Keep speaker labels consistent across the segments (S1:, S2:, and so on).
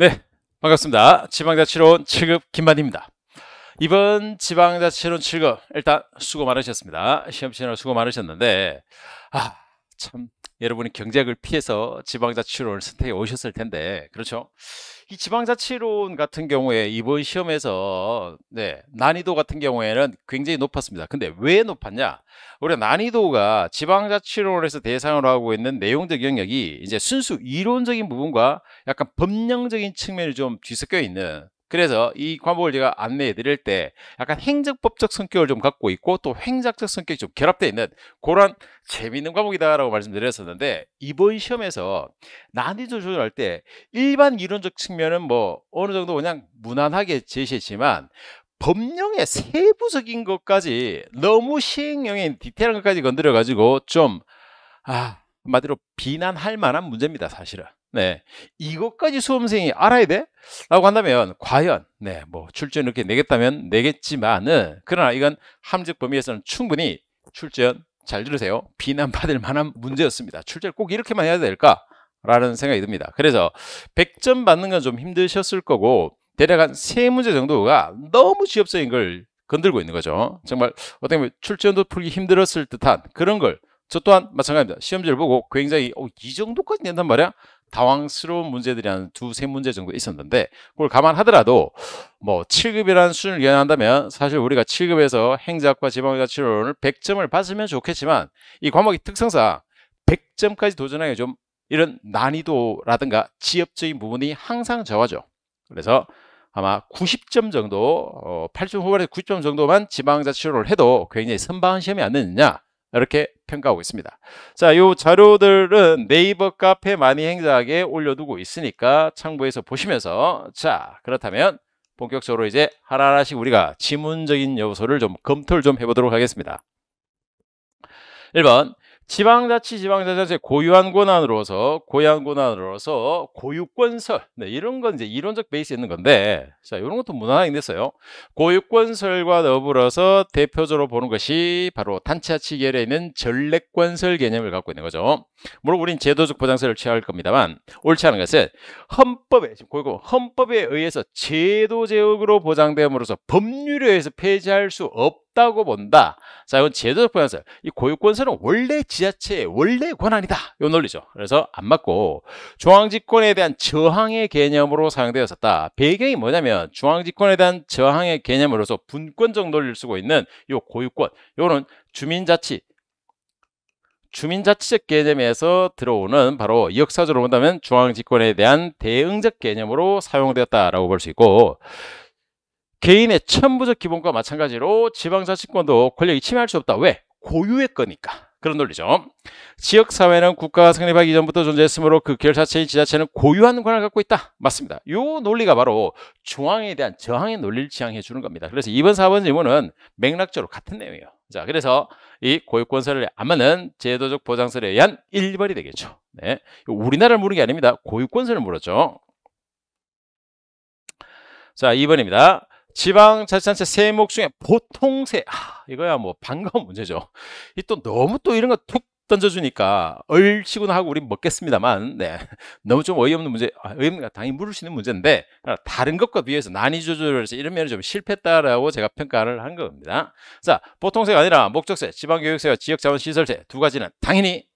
S1: 네, 반갑습니다. 지방자치론 7급 김만희입니다. 이번 지방자치론 7급 일단 수고 많으셨습니다. 시험 치느라 수고 많으셨는데 참 여러분이 경쟁을 피해서 지방자치론을 선택해 오셨을 텐데, 그렇죠? 이 지방자치론 같은 경우에 이번 시험에서 난이도 같은 경우에는 굉장히 높았습니다. 근데 왜 높았냐? 우리가 난이도가 지방자치론에서 대상으로 하고 있는 내용적 영역이 이제 순수 이론적인 부분과 약간 법령적인 측면이 좀 뒤섞여 있는, 그래서 이 과목을 제가 안내해 드릴 때 약간 행정법적 성격을 좀 갖고 있고 또 행정적 성격이 좀 결합되어 있는 그런 재미있는 과목이다라고 말씀드렸었는데, 이번 시험에서 난이도 조절할 때 일반 이론적 측면은 뭐 어느 정도 그냥 무난하게 제시했지만 법령의 세부적인 것까지 너무 시행령의 디테일한 것까지 건드려 가지고 좀 한마디로 비난할 만한 문제입니다, 사실은. 이것까지 수험생이 알아야 돼? 라고 한다면 과연 뭐 출제는 이렇게 내겠다면 내겠지만은, 그러나 이건 함정 범위에서는 충분히 출제는, 잘 들으세요, 비난받을 만한 문제였습니다. 출제를 꼭 이렇게만 해야 될까? 라는 생각이 듭니다. 그래서 100점 받는 건 좀 힘드셨을 거고, 대략 한 3문제 정도가 너무 지엽적인 걸 건들고 있는 거죠. 정말 어떻게 보면 출제도 풀기 힘들었을 듯한 그런 걸, 저 또한 마찬가지입니다. 시험지를 보고 굉장히 이 정도까지 낸단 말이야? 당황스러운 문제들이 한 2-3문제 정도 있었는데, 그걸 감안하더라도 뭐 7급이라는 수준을 연한다면 사실 우리가 7급에서 행정학과 지방자치론을 100점을 받으면 좋겠지만, 이 과목의 특성상 100점까지 도전하기 좀 이런 난이도라든가 지엽적인 부분이 항상 저하죠. 그래서 아마 90점 정도, 8점 후반에서 90점 정도만 지방자치론을 해도 굉장히 선방한 시험이 안 되느냐, 이렇게 평가하고 있습니다. 자, 요 자료들은 네이버 카페 많이 행사하게 올려두고 있으니까 참고해서 보시면서, 자, 그렇다면 본격적으로 이제 하나하나씩 우리가 지문적인 요소를 좀 검토를 좀 해보도록 하겠습니다. 1번, 지방자치의 고유한 권한으로서 고유권설, 이런 건 이제 이론적 베이스 있는 건데, 자, 이런 것도 무난하게 됐어요. 고유권설과 더불어서 대표적으로 보는 것이 바로 단체자치 계열에 있는 전례권설 개념을 갖고 있는 거죠. 물론 우린 제도적 보장설을 취할 겁니다만, 옳지 않은 것은 헌법에 의해서 제도적으로 보장됨으로써 법률에 의해서 폐지할 수 없다고 본다. 자, 이건 제도적 보장설. 이 고유권설은 원래 지자체의 원래 권한이다, 이 논리죠. 그래서 안 맞고, 중앙집권에 대한 저항의 개념으로 사용되었었다. 배경이 뭐냐면 중앙집권에 대한 저항의 개념으로서 분권적 논리를 쓰고 있는 이 고유권, 이거는 주민자치적 개념에서 들어오는, 바로 역사적으로 본다면 중앙집권에 대한 대응적 개념으로 사용되었다라고 볼 수 있고, 개인의 천부적 기본과 마찬가지로 지방자치권도 권력이 침해할 수 없다. 왜? 고유의 거니까. 그런 논리죠. 지역사회는 국가가 성립하기 이전부터 존재했으므로 그 계열 자체인 지자체는 고유한 권한을 갖고 있다. 맞습니다. 이 논리가 바로 중앙에 대한 저항의 논리를 지향해 주는 겁니다. 그래서 2번, 4번 질문은 맥락적으로 같은 내용이에요. 자, 그래서 이 고유권설에 안 맞는 제도적 보장설에 의한 1번이 되겠죠. 우리나라를 물은 게 아닙니다. 고유권설을 물었죠. 자, 2번입니다. 지방자치단체 세목 중에 보통세, 이거야 뭐 반가운 문제죠. 이 또 너무 또 이런 거 툭 던져주니까 얼씨구나 하고 우린 먹겠습니다만, 너무 좀 어이없는 문제, 어이없는 거 당연히 물을 수 있는 문제인데, 다른 것과 비해서 난이 조절을 해서 이런 면이 좀 실패했다라고 제가 평가를 한 겁니다. 자, 보통세가 아니라 목적세, 지방교육세와 지역자원시설세 두 가지는 당연히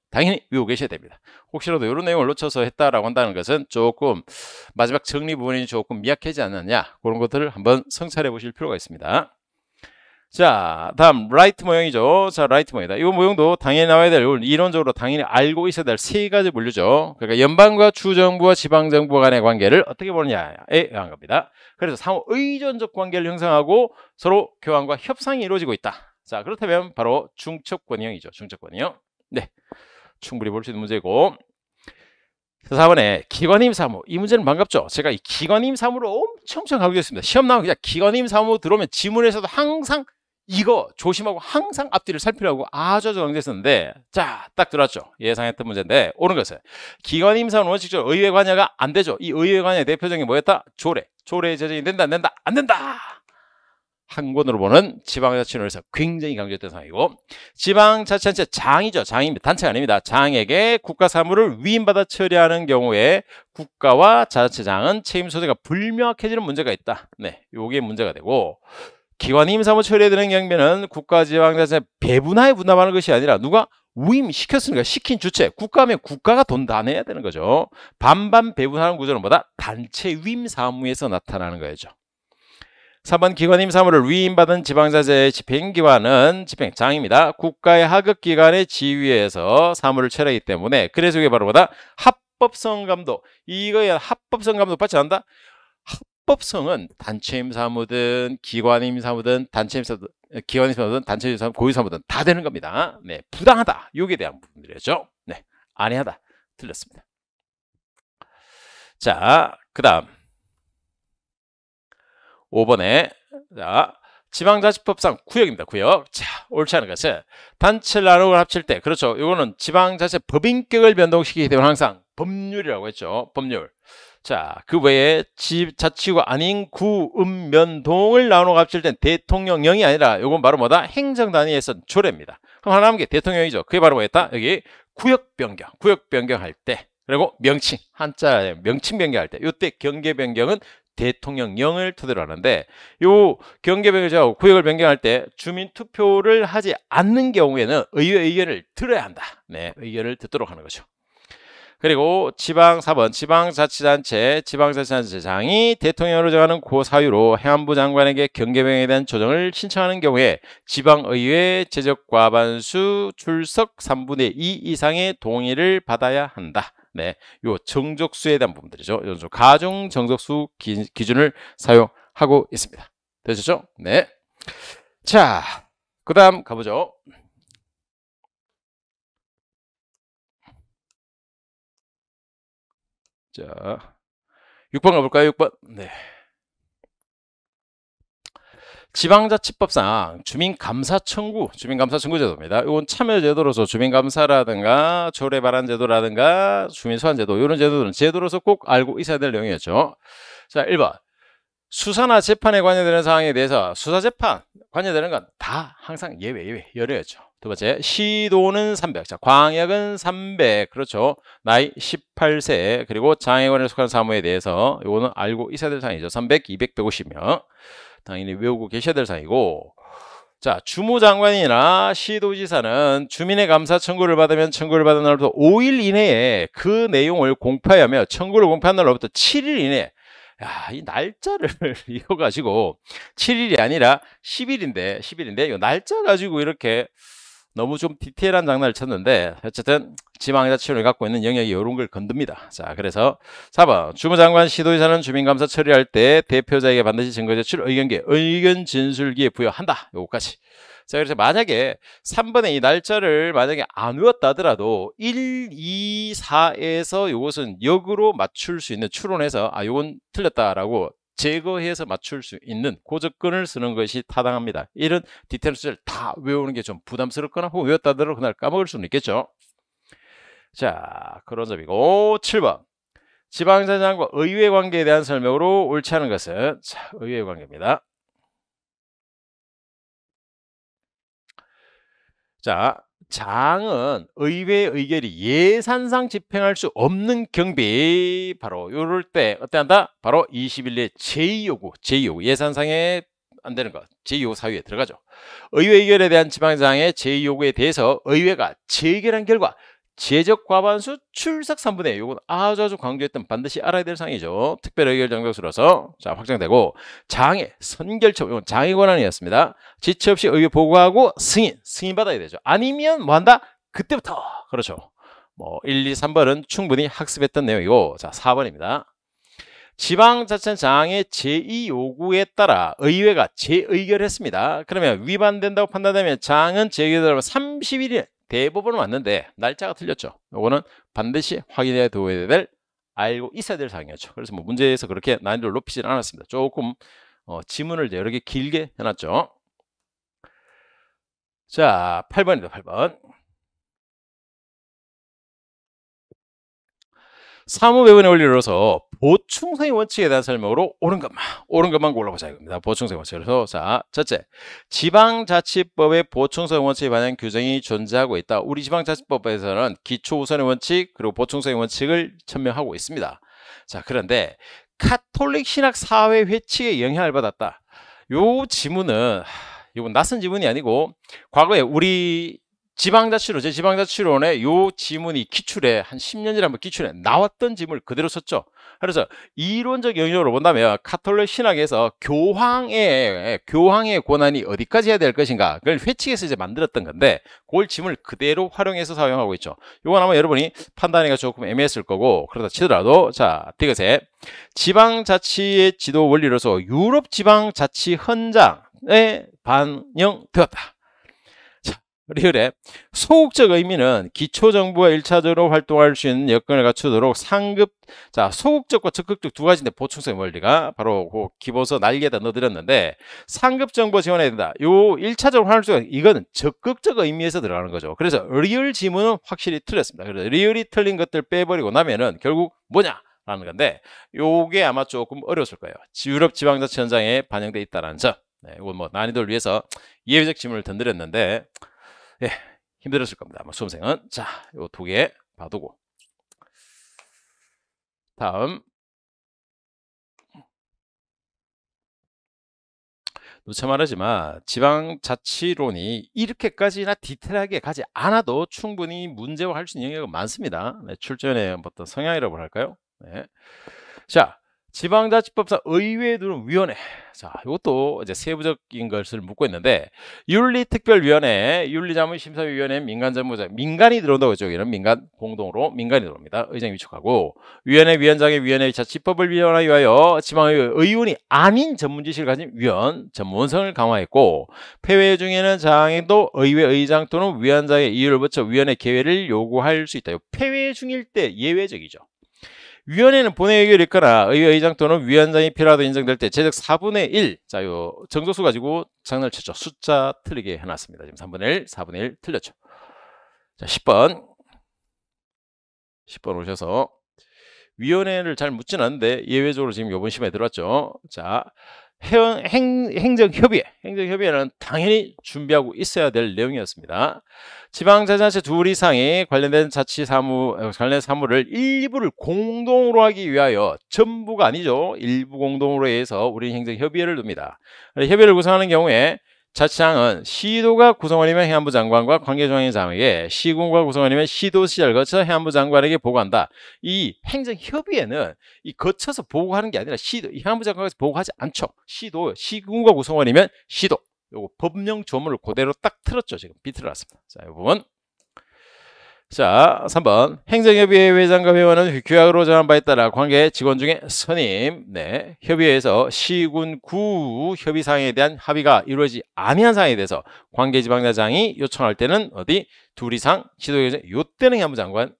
S1: 외우고 계셔야 됩니다. 혹시라도 이런 내용을 놓쳐서 했다라고 한다는 것은 조금 마지막 정리 부분이 조금 미약하지 않느냐, 그런 것들을 한번 성찰해 보실 필요가 있습니다. 자, 다음 라이트 모형이죠. 자, 라이트 모형이다. 이 모형도 당연히 나와야 될, 이론적으로 당연히 알고 있어야 될 3가지 분류죠. 그러니까 연방과 주정부와 지방정부 간의 관계를 어떻게 보느냐에 의한 겁니다. 그래서 상호 의존적 관계를 형성하고 서로 교환과 협상이 이루어지고 있다. 자, 그렇다면 바로 중첩권형이죠. 중첩권형. 충분히 볼 수 있는 문제고, 4번에 기관임 사무. 이 문제는 반갑죠. 제가 이 기관임 사무를 엄청 강조했습니다. 시험 나오면 그냥 기관임 사무 들어오면 지문에서도 항상 이거 조심하고 항상 앞뒤를 살피라고 아주 강조했었는데, 자, 딱 들어왔죠. 예상했던 문제인데, 옳은 것은 기관임 사무는 원칙적으로 의회 관여가 안 되죠. 이 의회 관여의 대표적인 뭐였다? 조례. 조례에 제정이 된다, 안 된다? 안 된다. 한 권으로 보는 지방자치론에서 굉장히 강조했던 사항이고, 지방자치단체 장이죠. 장입니다. 단체가 아닙니다. 장에게 국가 사무를 위임받아 처리하는 경우에 국가와 자치장은 책임 소재가 불명확해지는 문제가 있다. 네, 요게 문제가 되고, 기관 임의 사무 처리에 드는 경비는 국가 지방자치 배분하에 분담하는 것이 아니라 누가 위임시켰으니까 시킨 주체, 국가면 국가가 돈 다 내야 되는 거죠. 반반 배분하는 구조는 뭐다? 단체 위임 사무에서 나타나는 거죠. 3번 기관 임의 사무를 위임받은 지방자치의 집행기관은 집행장입니다. 국가의 하급기관의 지휘에서 사무를 처리하기 때문에, 그래서 이게 바로 뭐다? 합법성 감독. 이거에 합법성 감독 받지 않는다? 합법성은 단체 임의 사무든 기관 임의 사무든 단체 임의 사무든 기관 임의 사무든 단체 임의 사무, 고유 사무든 다 되는 겁니다. 네, 부당하다. 요기에 대한 부분들이죠. 네, 아니하다. 틀렸습니다. 자, 그다음 5번에 자, 지방자치법상 구역입니다. 구역. 자, 옳지 않은 것은 단체를 나누고 합칠 때, 그렇죠. 이거는 지방자치 법인격을 변동시키기 때문에 항상 법률이라고 했죠. 법률. 자, 그 외에 자치구가 아닌 구, 읍, 면, 동을 나누고 합칠 땐 대통령령이 아니라 이건 바로 뭐다? 행정단위에서 조례입니다. 그럼 하나 남은 게 대통령이죠. 그게 바로 뭐였다? 여기 구역 변경. 구역 변경할 때, 그리고 명칭, 한자 명칭 변경할 때, 이때 경계 변경은 대통령령을 토대로 하는데, 요 경계 변경하고 구역을 변경할 때 주민 투표를 하지 않는 경우에는 의회 의견을 들어야 한다. 네, 의견을 듣도록 하는 거죠. 그리고 4번 지방자치단체장이 대통령으로 정하는 고사유로 행안부 장관에게 경계 변경에 대한 조정을 신청하는 경우에 지방의회 제적과반수 출석 3분의 2 이상의 동의를 받아야 한다. 네, 요 정족수에 대한 부분들이죠. 가중 정족수 기준을 사용하고 있습니다. 되셨죠? 네. 자, 그 다음 가보죠. 자, 6번 가볼까요? 6번. 네. 지방자치법상 주민감사 청구 제도입니다. 이건 참여제도로서 주민감사라든가 조례발안제도라든가 주민소환제도, 이런 제도들은 제도로서 꼭 알고 있어야 될 내용이었죠. 자, 1번. 수사나 재판에 관여되는 사항에 대해서 수사재판 관여되는 건 다 항상 예외 열려였죠. 두 번째, 시도는 300. 자, 광역은 300. 그렇죠. 나이 18세. 그리고 장애관에 속한 사무에 대해서 이거는 알고 있어야 될 사항이죠. 300, 200, 150명. 당연히 외우고 계셔야 될 사항이고. 자, 주무장관이나 시도지사는 주민의 감사 청구를 받으면 청구를 받은 날부터 5일 이내에 그 내용을 공표하며 청구를 공표한 날로부터 7일 이내에, 야, 이 날짜를 이거 가지고 7일이 아니라 10일인데 이 날짜 가지고 이렇게 너무 좀 디테일한 장난을 쳤는데, 어쨌든 지방자치론이 갖고 있는 영역이 이런 걸 건듭니다. 자, 그래서 4번 주무장관 시도지사는 주민감사 처리할 때 대표자에게 반드시 증거 제출 의견 진술기에 부여한다. 요거까지. 자, 그래서 만약에 3번의 이 날짜를 만약에 안 외웠다 하더라도 1, 2, 4에서 이것은 역으로 맞출 수 있는, 추론해서 아, 요건 틀렸다라고 제거해서 맞출 수 있는 고조건을 쓰는 것이 타당합니다. 이런 디테일 수를 다 외우는 게 좀 부담스럽거나 혹은 외웠다 하더라도 그날 까먹을 수는 있겠죠. 자, 그런 점이고. 7번 지방자치장과 의회 관계에 대한 설명으로 옳지 않은 것은, 자, 의회 관계입니다. 자, 장은 의회 의결이 예산상 집행할 수 없는 경비, 바로 요럴 때 어때 한다? 바로 21례 제2요구 예산상에 안 되는 것 제2요구 사유에 들어가죠. 의회 의결에 대한 지방장의 제2요구에 대해서 의회가 재의결한 결과 제적 과반수 출석 3분의 1, 요건 아주 강조했던 반드시 알아야 될 사항이죠. 특별 의결 정족수로서 자 확정되고, 장의 선결처, 이건 장의 권한이었습니다. 지체 없이 의회 보고하고 승인 받아야 되죠. 아니면 뭐 한다? 그때부터. 그렇죠. 뭐 1, 2, 3번은 충분히 학습했던 내용이고. 자, 4번입니다. 지방자치장의 제2요구에 따라 의회가 재의결했습니다. 그러면 위반된다고 판단되면 장은 재의결을 30일이 대부분은 맞는데 날짜가 틀렸죠. 요거는 반드시 확인해 둬야 될, 알고 있어야 될 사항이었죠. 그래서 뭐 문제에서 그렇게 난이도를 높이지는 않았습니다. 조금 지문을 여러 개 길게 해놨죠. 자, 8번입니다. 8번. 사무배분의 원리로서 보충성의 원칙에 대한 설명으로 옳은 것만 골라보자 이겁니다. 보충성의 원칙. 그래서 자, 첫째, 지방자치법의 보충성의 원칙에 반한 규정이 존재하고 있다. 우리 지방자치법에서는 기초우선의 원칙 그리고 보충성의 원칙을 천명하고 있습니다. 자, 그런데 카톨릭 신학 사회 회칙에 영향을 받았다. 요 지문은 이건 낯선 지문이 아니고 과거에 우리 지방자치론, 제 지방자치론에 요 지문이 기출에 한 10년 전에 한번 기출에 나왔던 지문을 그대로 썼죠. 그래서 이론적 영역으로 본다면 카톨릭 신학에서 교황의 권한이 어디까지 해야 될 것인가 그걸 회칙에서 이제 만들었던 건데 그걸 지문을 그대로 활용해서 사용하고 있죠. 요건 아마 여러분이 판단하기가 조금 애매했을 거고 그러다 치더라도 자, 디귿에 지방자치의 지도 원리로서 유럽 지방자치 헌장에 반영되었다. 리을에 소극적 의미는 기초정부가 1차적으로 활동할 수 있는 여건을 갖추도록 상급, 자, 소극적과 적극적 두 가지인데 보충성의 원리가 바로 그 기본서 날개에다 넣어드렸는데 상급 정부가 지원해야 된다. 요 1차적으로 활용할 수가 이거는 적극적 의미에서 들어가는 거죠. 그래서 리을 지문은 확실히 틀렸습니다. 그래서 리을이 틀린 것들 빼버리고 나면은 결국 뭐냐? 라는 건데 요게 아마 조금 어려웠을 거예요. 유럽 지방자치 현장에 반영돼 있다는 점. 네, 이건 뭐 난이도를 위해서 예외적 지문을 던드렸는데 예, 힘들었을 겁니다. 아마 수험생은. 자, 요 두 개 봐두고. 다음. 누차 말하지만 지방자치론이 이렇게까지나 디테일하게 가지 않아도 충분히 문제화할 수 있는 영역은 많습니다. 네, 출전의 어떤 성향이라고 할까요? 네. 자, 지방자치법상 의회에 두는 위원회. 자, 이것도 이제 세부적인 것을 묻고 있는데 윤리특별위원회, 윤리자문심사위원회, 민간전무자, 민간이 들어온다고 했죠. 여기는 민간 공동으로 민간이 들어옵니다. 의장이 위촉하고 위원회 위원장의 위원회 자치법을 위원하기 위하여 지방의회 의원이 아닌 전문지식을 가진 위원, 전문성을 강화했고 폐회 중에는 장애도 의회 의장 또는 위원장의 이유를 붙여 위원회 개회를 요구할 수 있다. 폐회 중일 때 예외적이죠. 위원회는 본회 의결이 있거나 의회 의장 또는 위원장이 필요하다 인정될 때 제적 4분의 1. 자, 요 정족수 가지고 장난을 쳤죠. 숫자 틀리게 해놨습니다. 지금 3분의 1, 4분의 1 틀렸죠. 자, 10번. 10번 오셔서 위원회를 잘 묻지는 않는데 예외적으로 지금 요번 시험에 들어왔죠. 자, 행정협의회는 당연히 준비하고 있어야 될 내용이었습니다. 지방자치단체 둘 이상이 관련 사무를 일부를 공동으로 하기 위하여 전부가 아니죠. 일부 공동으로 해서 우리는 행정협의회를 둡니다. 협의회를 구성하는 경우에 자치장은 시도가 구성원이면 해안부 장관과 관계중앙장에게, 시군과 구성원이면 시도시를 거쳐 해안부 장관에게 보고한다. 이 행정협의회는 이 거쳐서 보고하는 게 아니라 해안부 장관에서 보고하지 않죠. 시군과 구성원이면 시도. 요거 법령 조문을 그대로 딱 틀었죠. 지금 비틀어 놨습니다. 자, 이 부분. 자, 3번. 행정협의회 회장과 회원은 규약으로 정한 바에 따라 관계 직원 중에 선임, 네, 협의회에서 시군, 구 협의사항에 대한 합의가 이루어지지 아니한 사항에 대해서 관계지방자장이 요청할 때는 어디? 둘 이상 지도회장, 요때는 해안부 장관의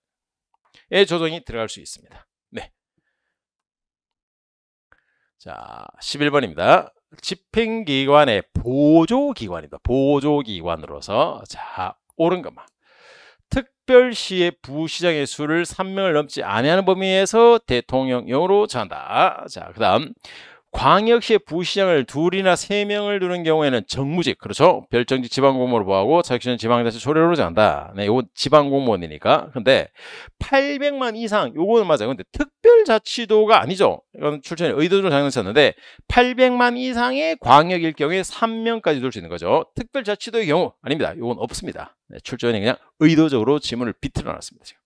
S1: 조정이 들어갈 수 있습니다. 네. 자, 11번입니다. 집행기관의 보조기관입니다. 보조기관으로서 자, 옳은 것만. 특별시의 부시장의 수를 3명을 넘지 아니하는 범위에서 대통령령으로 정한다. 자, 그 다음 광역시의 부시장을 2이나 3명을 두는 경우에는 정무직, 그렇죠? 별정직 지방공무원으로 보하고 자격시는 지방자치 초례로 정한다. 네, 이건 지방공무원이니까. 근데 800만 이상, 요거는 맞아요. 근데 특별자치도가 아니죠. 이건 출전에 의도적으로 장난쳤는데 800만 이상의 광역일 경우에 3명까지 둘 수 있는 거죠. 특별자치도의 경우 아닙니다. 요건 없습니다. 네, 출전에 그냥 의도적으로 지문을 비틀어 놨습니다. 지금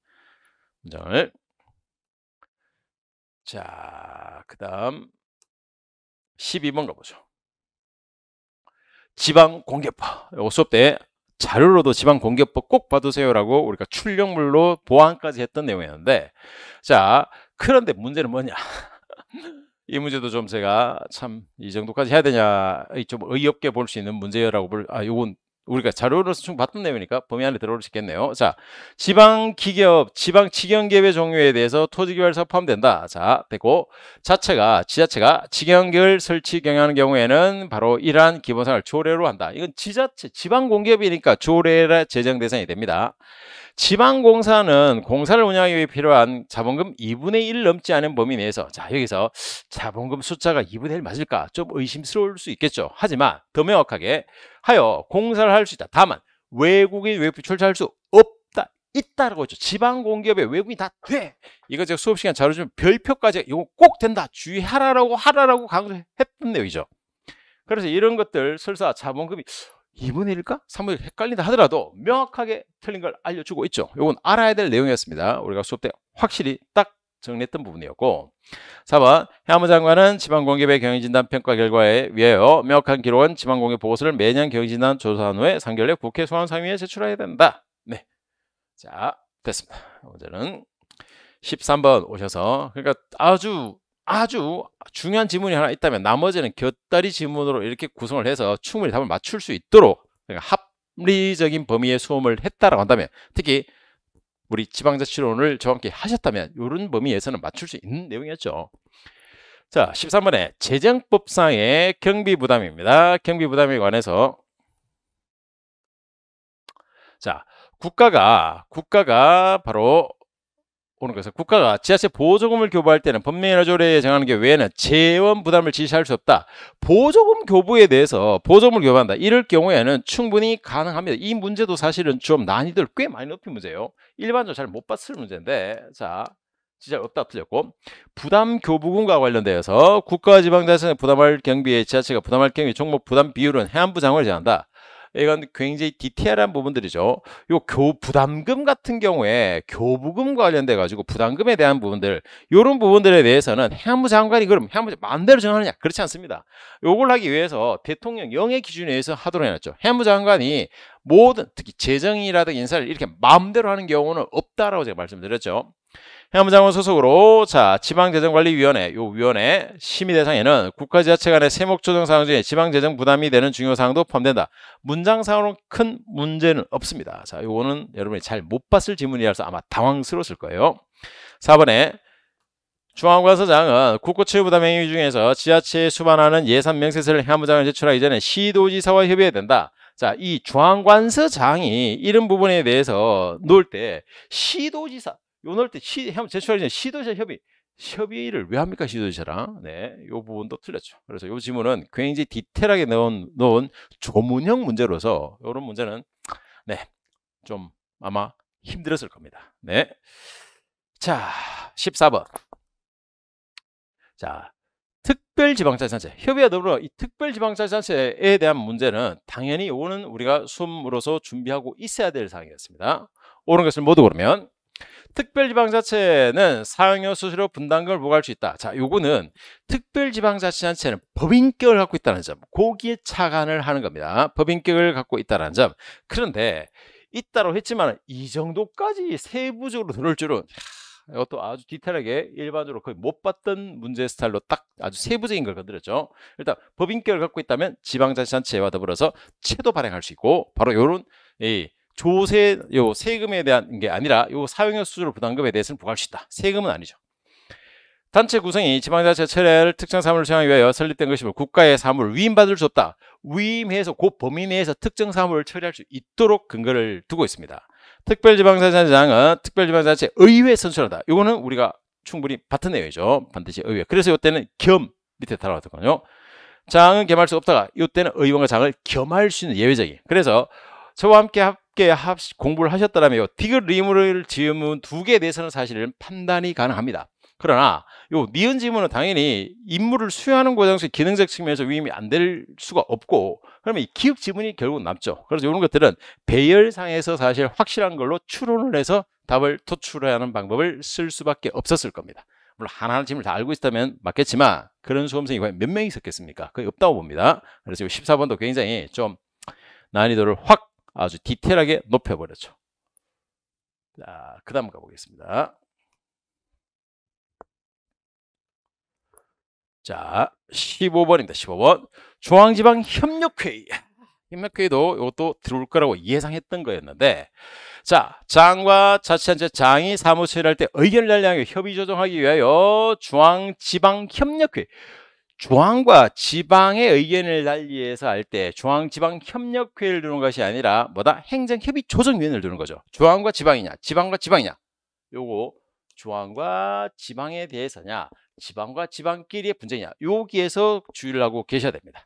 S1: 문장을. 자, 그 다음 12번 가보죠. 지방공개법. 이거 수업 때 자료로도 지방공개법 꼭 봐두세요라고 우리가 출력물로 보완까지 했던 내용이었는데, 자, 그런데 문제는 뭐냐? 이 문제도 좀 제가 참 이 정도까지 해야 되냐, 좀 어이없게 볼 수 있는 문제라고 요건 우리가 자료로서 충분히 봤던 내용이니까 범위 안에 들어올 수 있겠네요. 자, 지방기업, 지방직영기업의 종류에 대해서 토지개발사 포함된다. 자, 됐고, 지자체가 직영기업을 설치 경영하는 경우에는 바로 이러한 기본사항을 조례로 한다. 이건 지자체, 지방공기업이니까 조례라 제정 대상이 됩니다. 지방공사는 공사를 운영하기 위해 필요한 자본금 2분의 1 넘지 않은 범위 내에서, 자, 여기서 자본금 숫자가 2분의 1 맞을까? 좀 의심스러울 수 있겠죠. 하지만 더 명확하게 하여 공사를 할 수 있다. 다만 외국인 출자할 수 없다. 있다라고 했죠. 지방공기업에 외국인 다 돼. 이거 제가 수업 시간 자료 주면 별표까지 이거 꼭 된다. 주의하라라고 강조했던 내용이죠. 그래서 이런 것들 설사 자본금이 2분의 1일까? 3분의 1 헷갈린다 하더라도 명확하게 틀린 걸 알려주고 있죠. 이건 알아야 될 내용이었습니다. 우리가 수업 때 확실히 딱 정리했던 부분이었고, 4번 해양부 장관은 지방공기업의 경영진단 평가 결과에 위하여 명확한 기록은 지방공기업 보고서를 매년 경영진단 조사한 후에 3개월 내 국회 소환상임위에 제출해야 된다. 네, 자, 됐습니다. 문제는 13번 오셔서, 그러니까 아주 중요한 지문이 하나 있다면 나머지는 곁다리 지문으로 이렇게 구성을 해서 충분히 답을 맞출 수 있도록, 그러니까 합리적인 범위의 수험을 했다라고 한다면, 특히 우리 지방자치론을 정확히 하셨다면 이런 범위에서는 맞출 수 있는 내용이었죠. 자, 13번에 재정법상의 경비부담입니다. 경비부담에 관해서, 자, 국가가 바로 오는 것은 국가가 지자체 보조금을 교부할 때는 법령이나 조례에 정하는 게 외에는 재원 부담을 지시할 수 없다. 보조금 교부에 대해서 보조금을 교부한다. 이럴 경우에는 충분히 가능합니다. 이 문제도 사실은 좀 난이도를 꽤 많이 높인 문제예요. 일반적으로 잘 못 봤을 문제인데, 자, 진짜 없다 틀렸고, 부담 교부금과 관련되어서 국가와 지방자치가 부담할 경비에 지자체가 부담할 경비 종목 부담 비율은 해안부 장관이 정한다. 이건 굉장히 디테일한 부분들이죠. 요 부담금 같은 경우에 교부금과 관련돼 가지고 부담금에 대한 부분들, 이런 부분들에 대해서는 해양부 장관이 그럼 해양부 마음대로 정하느냐? 그렇지 않습니다. 요걸 하기 위해서 대통령 영의 기준에 의해서 하도록 해놨죠. 해양부 장관이 모든 특히 재정이라든가 인사를 이렇게 마음대로 하는 경우는 없다라고 제가 말씀드렸죠. 해양부 장관 소속으로, 자, 지방재정관리위원회, 요 위원회 심의 대상에는 국가지자체 간의 세목 조정 사항 중에 지방재정 부담이 되는 중요 사항도 포함된다. 문장상으로 큰 문제는 없습니다. 자, 요거는 여러분이 잘 못 봤을 지문이라서 아마 당황스러웠을 거예요. 4번에 중앙관서장은 국고채무 부담 행위 중에서 지자체에 수반하는 예산 명세서를 해양부 장관에 제출하기 전에 시도지사와 협의해야 된다. 자, 이 중앙관서장이 이런 부분에 대해서 놓을 때 시도지사 넣을 때 제출하기 전에 시도지사 협의를 왜 합니까? 시도지사랑. 네, 이 부분도 틀렸죠. 그래서 이 지문은 굉장히 디테일하게 넣은 조문형 문제로서 이런 문제는 네, 좀 아마 힘들었을 겁니다. 네, 자, 14번. 자, 특별지방자치단체 협의와 더불어 이 특별지방자치단체에 대한 문제는 당연히 이거는 우리가 수험으로서 준비하고 있어야 될 사항이었습니다. 옳은 것을 모두 고르면 특별지방자치는 사용료 수수료 분담금을 부과할 수 있다. 자, 요거는 특별지방자치단체는 법인격을 갖고 있다는 점, 거기에 착안을 하는 겁니다. 법인격을 갖고 있다는 점. 그런데 있다고 했지만 이 정도까지 세부적으로 들을 줄은, 이것도 아주 디테일하게 일반적으로 거의 못 봤던 문제 스타일로 딱 아주 세부적인 걸 건드렸죠. 일단 법인격을 갖고 있다면 지방자치단체와 더불어서 채도 발행할 수 있고, 바로 요런 세금에 대한 게 아니라 요 사용료 수수료 부담금에 대해서는 부과할 수 있다. 세금은 아니죠. 단체 구성이 지방자치 처리할 특정 사무를 수행하기 위하여 설립된 것이므로 국가의 사무를 위임받을 수 없다. 위임해서 그 범위 내에서 특정 사무를 처리할 수 있도록 근거를 두고 있습니다. 특별지방자치장은 특별지방자치 의회 선출한다. 이거는 우리가 충분히 봤던 내용이죠. 반드시 의회. 그래서 이때는 겸 밑에 달아왔거든요. 장은 겸할 수 없다가 이때는 의원과 장을 겸할 수 있는 예외적인. 그래서 저와 함께 공부를 하셨더라면 디귿 리무를 지으면 두 개에 대해서는 사실은 판단이 가능합니다. 그러나 요 니은 지문은 당연히 임무를 수행하는 과정에서 기능적 측면에서 위임이 안 될 수가 없고, 그러면 이 기역 지문이 결국 남죠. 그래서 이런 것들은 배열상에서 사실 확실한 걸로 추론을 해서 답을 도출하는 방법을 쓸 수밖에 없었을 겁니다. 물론 하나하나 지문을 다 알고 있다면 맞겠지만 그런 수험생이 과연 몇 명이 있었겠습니까? 거의 없다고 봅니다. 그래서 14번도 굉장히 좀 난이도를 확 아주 디테일하게 높여버렸죠. 자, 그 다음 가보겠습니다. 자, 15번입니다. 15번. 중앙지방협력회의. 협력회의도 이것도 들어올 거라고 예상했던 거였는데, 자, 장과 자치단체 장이 사무처리할 때 의견을 달리하여 협의 조정하기 위하여 중앙지방협력회, 중앙과 지방의 의견을 달리해서 할 때 중앙지방협력회를 두는 것이 아니라 뭐다? 행정협의조정위원회를 두는 거죠. 중앙과 지방이냐, 지방과 지방이냐. 요거 중앙과 지방에 대해서냐, 지방과 지방끼리의 분쟁이냐, 여기에서 주의를 하고 계셔야 됩니다.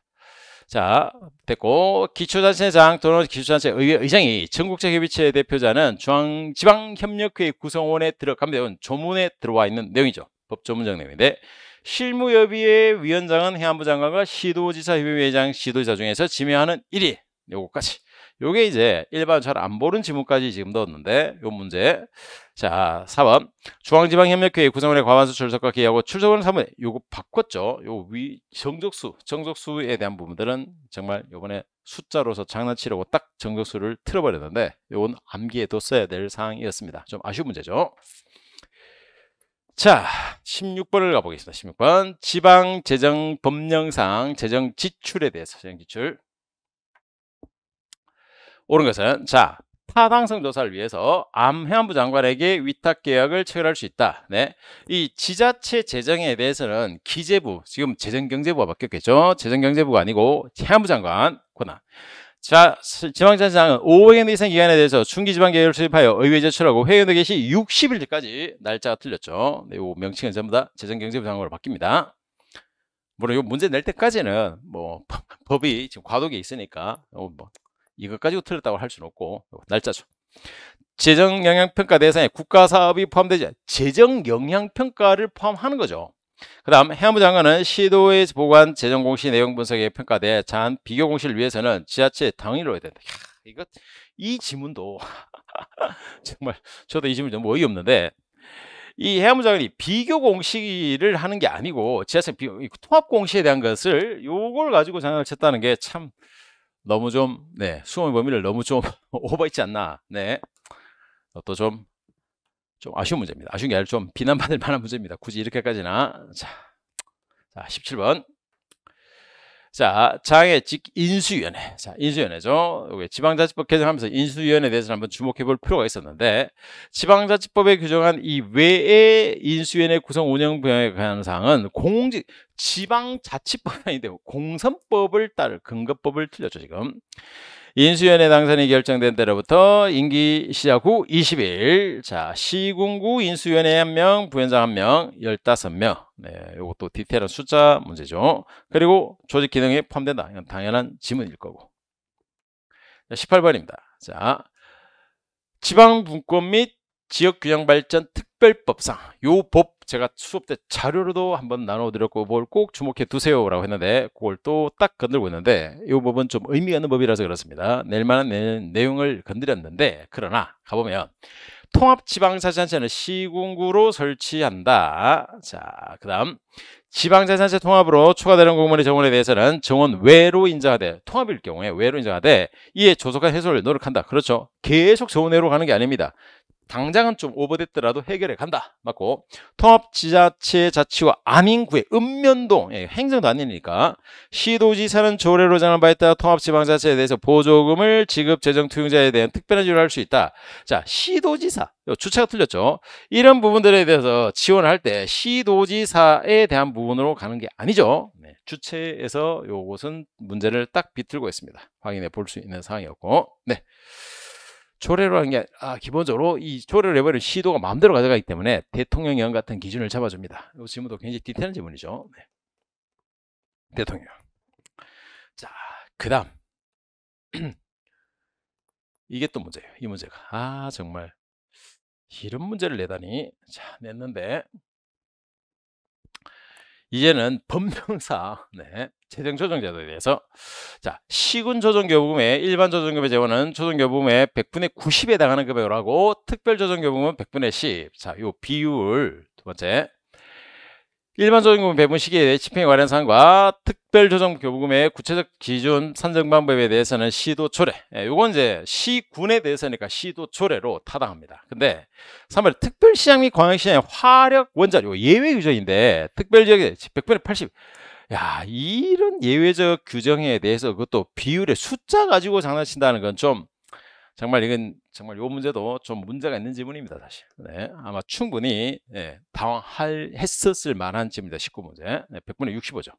S1: 자, 됐고, 기초단체장 또는 기초단체 의장이 전국적 협의체의 대표자는 중앙지방협력회 구성원에 들어갑니다. 이건 조문에 들어와 있는 내용이죠. 법조문적 내용인데, 실무협의회 위원장은 행안부 장관과 시도지사 협의회장, 시도지사 중에서 지명하는 1위. 요거까지. 요게 이제 일반 잘 안 보는 지문까지 지금 넣었는데, 요 문제. 자, 4번. 중앙지방협력회 구성원의 과반수 출석과 기하고 출석은 3번. 요거 바꿨죠. 요 정적수에 대한 부분들은 정말 요번에 숫자로서 장난치려고 딱 정적수를 틀어버렸는데, 요건 암기에도 써야 될 사항이었습니다. 좀 아쉬운 문제죠. 자, 16번을 가보겠습니다. 16번. 지방재정법령상 재정지출에 대해서, 재정지출. 옳은 것은, 자, 타당성 조사를 위해서 행안부 장관에게 위탁 계약을 체결할 수 있다. 네, 이 지자체 재정에 대해서는 기재부, 지금 재정경제부가 바뀌었겠죠. 재정경제부가 아니고 행안부 장관 권한. 자, 지방자치장은 500년 이상 기간에 대해서 중기지방계획을 수립하여 의회에 제출하고 회의원회 개시 60일까지 날짜가 틀렸죠. 네, 요 명칭은 전부 다 재정경제부 장관으로 바뀝니다. 물론 요 문제 낼 때까지는 뭐 법이 지금 과도기에 있으니까 뭐 이것 가지고 틀렸다고 할 수는 없고, 날짜죠. 재정영향평가 대상에 국가사업이 포함되지 않은 재정영향평가를 포함하는 거죠. 그 다음 행안부 장관은 시도에 보고한 재정공시 내용 분석에 평가돼 자한 비교 공시를 위해서는 지자체 당일로 해야 된다. 이 지문도 정말 저도 이 지문 너무 어이없는데, 이 행안부 장관이 비교 공시를 하는 게 아니고 지자체 통합 공시에 대한 것을 요걸 가지고 장난을 쳤다는 게 참 너무 좀, 네, 수험의 범위를 너무 좀 오버했지 않나. 네, 또 좀 아쉬운 문제입니다. 아쉬운 게 아니라 좀 비난받을 만한 문제입니다. 굳이 이렇게까지나. 자, 17번. 자, 장애직 인수위원회. 자, 인수위원회죠. 여기 지방자치법 개정하면서 인수위원회에 대해서 한번 주목해 볼 필요가 있었는데, 지방자치법에 규정한 이 외의 인수위원회 구성 운영 분야에 관한 사항은 지방자치법이 아닌데 공선법을 따를 근거법을 틀렸죠, 지금. 인수위원회 당선이 결정된 때로부터 임기 시작 후 20일. 자, 시군구 인수위원회 1명, 부위원장 1명, 15명. 네, 이것도 디테일한 숫자 문제죠. 그리고 조직 기능에 포함된다. 이건 당연한 지문일 거고. 18번입니다. 자, 지방분권 및 지역균형발전 특별법상, 요 법 제가 수업 때 자료로도 한번 나눠드렸고 뭘 꼭 주목해 두세요라고 했는데, 그걸 또 딱 건들고 있는데, 이 법은 좀 의미가 있는 법이라서 그렇습니다. 낼 만한 내용을 건드렸는데, 그러나 가보면 통합지방자치단체는 시군구로 설치한다. 자, 그 다음 지방자치단체 통합으로 추가되는 공무원의 정원에 대해서는 정원 외로 인정하되, 통합일 경우에 외로 인정하되 이에 조속한 해소를 노력한다. 그렇죠. 계속 정원외로 가는 게 아닙니다. 당장은 좀 오버됐더라도 해결해 간다. 맞고, 통합지자체 자치와 아닌 구의 읍면동, 행정도 아니니까 시도지사는 조례로 정한 바에 따라 통합지방자치에 대해서 보조금을 지급 재정 투용자에 대한 특별한 지원을 할 수 있다. 자, 시도지사, 주체가 틀렸죠. 이런 부분들에 대해서 지원할 때 시도지사에 대한 부분으로 가는 게 아니죠. 네, 주체에서 요것은 문제를 딱 비틀고 있습니다. 확인해 볼 수 있는 상황이었고, 네. 조례로 하는 게 기본적으로 이 조례를 내버리는 시도가 마음대로 가져가기 때문에 대통령령 같은 기준을 잡아줍니다. 이 질문도 굉장히 디테일한 질문이죠. 네. 대통령. 자, 그 다음 이게 또 문제예요. 이 문제가 정말 이런 문제를 내다니. 자, 냈는데 이제는 법령상, 네, 재정조정제도에 대해서, 자, 시군조정교부금의 일반조정급의 재원은 조정교부금의 100분의 90에 해당하는 금액으로 하고, 특별조정교부금은 100분의 10. 자, 요 비율 두 번째, 일반조정교부금 배분 시기에 대해 집행에 관한 사항과 특별조정교부금의 구체적 기준 산정 방법에 대해서는 시도조례, 요건 이제 시군에 대해서니까 시도조례로 타당합니다. 근데 3번 특별시장 및 광역시장의 화력 원자력 예외 규정인데, 특별지역에 100분의 80, 야, 이런 예외적 규정에 대해서 그것도 비율의 숫자 가지고 장난친다는 건 좀 정말 이건 정말 요 문제도 좀 문제가 있는 지문입니다, 사실. 네, 아마 충분히 당황했었을 만한 지문입니다. 19문제. 네, 100분의 65죠.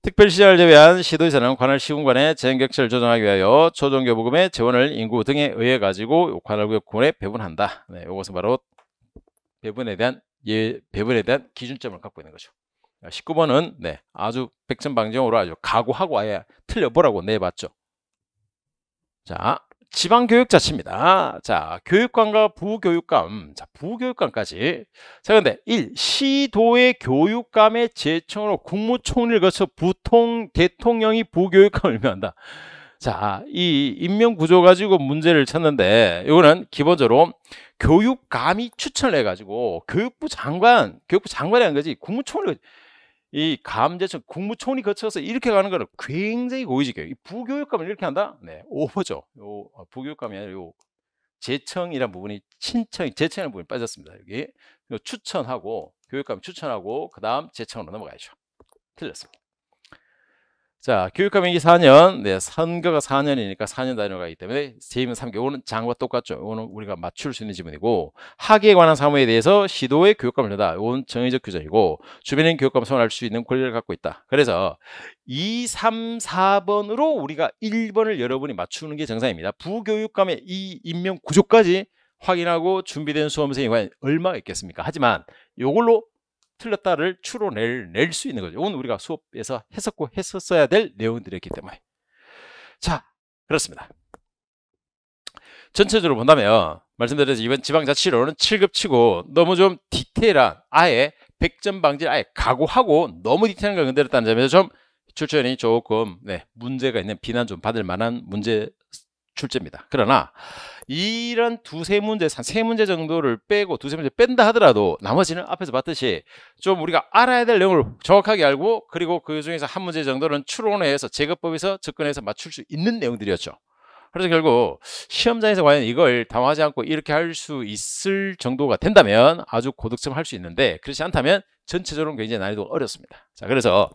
S1: 특별시장을 제외한 시도에서는 관할 시군간의 재행격차를 조정하기 위하여 초정교부금의 재원을 인구 등에 의해 가지고 관할구역 군에 배분한다. 네, 이것은 바로 배분에 대한 기준점을 갖고 있는 거죠. 19번은 네, 아주 백전방정으로 아주 각오하고 아예 틀려보라고 내봤죠. 자, 지방교육자치입니다. 자, 교육감과 부교육감. 자, 부교육감까지. 자, 근데 1. 시도의 교육감의 제청으로 국무총리를 거쳐 대통령이 부교육감을 임명한다. 자, 이 임명구조 가지고 문제를 찾는데, 이거는 기본적으로 교육감이 추천을 해가지고 교육부 장관이 한 거지, 국무총리, 이 감제청 국무총리 거쳐서 이렇게 가는 거는 굉장히 고의적이에요. 이 부교육감을 이렇게 한다? 네, 오버죠. 부교육감이 아니라 요 제청이라는 부분이 제청이라는 부분이 빠졌습니다. 여기 추천하고 교육감이 추천하고 그 다음 제청으로 넘어가야죠. 틀렸습니다. 자, 교육감 임기 4년, 네, 선거가 4년이니까 4년 단위로 가기 때문에 재임은 3개월. 이거는 장과 똑같죠. 이거는 우리가 맞출 수 있는 지문이고, 학위에 관한 사무에 대해서 시도의 교육감을 한다. 이건 정의적 규정이고, 주변인 교육감을 선언할 수 있는 권리를 갖고 있다. 그래서 2, 3, 4번으로 우리가 1번을 여러분이 맞추는 게 정상입니다. 부교육감의 이 임명 구조까지 확인하고 준비된 수험생이 과연 얼마가 있겠습니까? 하지만 이걸로 틀렸다를 추론낼 수 있는 거죠. 이건 우리가 수업에서 했었어야 될 내용들이었기 때문에. 자, 그렇습니다. 전체적으로 본다면 말씀드렸듯이 이번 지방자치로는 7급 치고 너무 좀 디테일한, 아예 100점 방지를 아예 각오하고 너무 디테일한 걸 건드렸다는 점에서 좀 출제원이 조금 문제가 있는, 비난 좀 받을 만한 문제 출제입니다. 그러나 이런 두세 문제, 세 문제 정도를 빼고 두세 문제 뺀다 하더라도 나머지는 앞에서 봤듯이 좀 우리가 알아야 될 내용을 정확하게 알고, 그리고 그 중에서 한 문제 정도는 추론해서 제거법에서 접근해서 맞출 수 있는 내용들이었죠. 그래서 결국 시험장에서 과연 이걸 당황하지 않고 이렇게 할 수 있을 정도가 된다면 아주 고득점 할 수 있는데, 그렇지 않다면 전체적으로 굉장히 난이도가 어렵습니다. 자, 그래서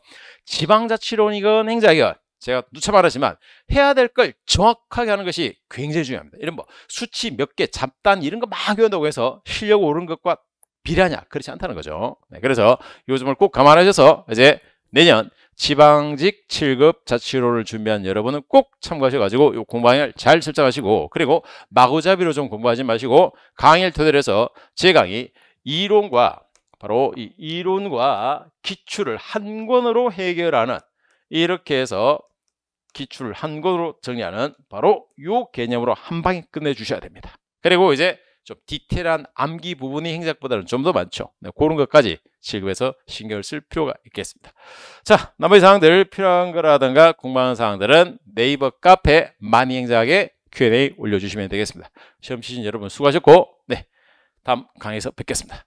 S1: 지방자치론이건 행자이건 제가 누차 말하지만 해야 될 걸 정확하게 하는 것이 굉장히 중요합니다. 이런 수치 몇 개, 잡단 이런 거 막 외운다고 해서 실력 오른 것과 비례하냐? 그렇지 않다는 거죠. 네, 그래서 이 점을 꼭 감안하셔서 이제 내년 지방직 7급 자치론을 준비한 여러분은 꼭 참고하셔가지고 이 공부 방향을 잘 설정하시고, 그리고 마구잡이로 좀 공부하지 마시고 강의를 토대로 해서 제 강의 이론과 바로 이 이론과 기출을 한 권으로 해결하는, 이렇게 해서 기출을 한 권으로 정리하는 바로 이 개념으로 한 방에 끝내주셔야 됩니다. 그리고 이제 좀 디테일한 암기 부분이 행작보다는 좀 더 많죠. 네, 그런 것까지 7급에서 신경을 쓸 필요가 있겠습니다. 자, 나머지 사항들 필요한 거라든가 궁금한 사항들은 네이버 카페 많이 행작에 Q&A 올려주시면 되겠습니다. 시험 치신 여러분 수고하셨고, 네, 다음 강의에서 뵙겠습니다.